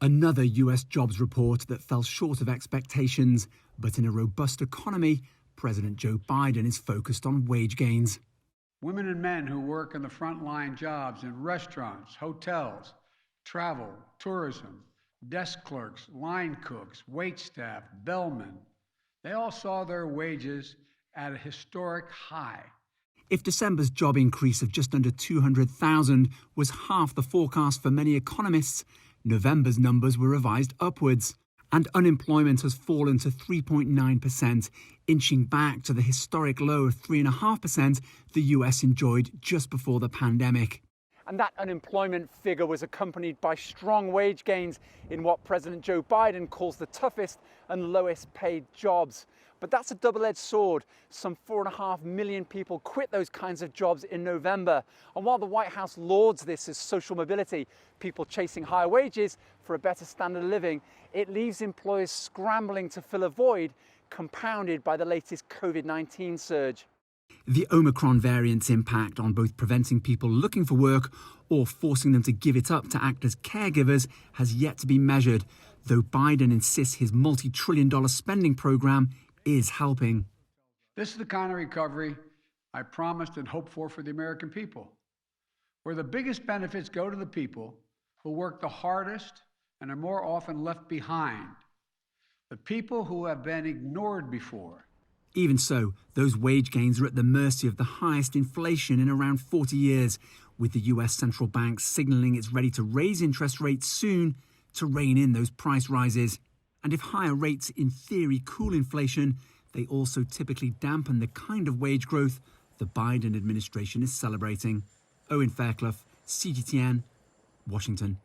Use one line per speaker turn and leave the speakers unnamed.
Another US jobs report that fell short of expectations, but in a robust economy, President Joe Biden is focused on wage gains.
Women and men who work in the frontline jobs in restaurants, hotels, travel, tourism, desk clerks, line cooks, waitstaff, bellmen, they all saw their wages at a historic high.
If December's job increase of just under 200,000 was half the forecast for many economists, November's numbers were revised upwards, and unemployment has fallen to 3.9%, inching back to the historic low of 3.5% the US enjoyed just before the pandemic.
And that unemployment figure was accompanied by strong wage gains in what President Joe Biden calls the toughest and lowest paid jobs. But that's a double-edged sword. Some 4.5 million people quit those kinds of jobs in November. And while the White House lauds this as social mobility, people chasing higher wages for a better standard of living, it leaves employers scrambling to fill a void compounded by the latest COVID-19 surge.
The Omicron variant's impact on both preventing people looking for work or forcing them to give it up to act as caregivers has yet to be measured, though Biden insists his multi-trillion-dollar spending program is helping.
This is the kind of recovery I promised and hoped for the American people, where the biggest benefits go to the people who work the hardest and are more often left behind, the people who have been ignored before.
Even so, those wage gains are at the mercy of the highest inflation in around 40 years, with the US central bank signaling it's ready to raise interest rates soon to rein in those price rises. And if higher rates in theory cool inflation, they also typically dampen the kind of wage growth the Biden administration is celebrating. Owen Fairclough, CGTN, Washington.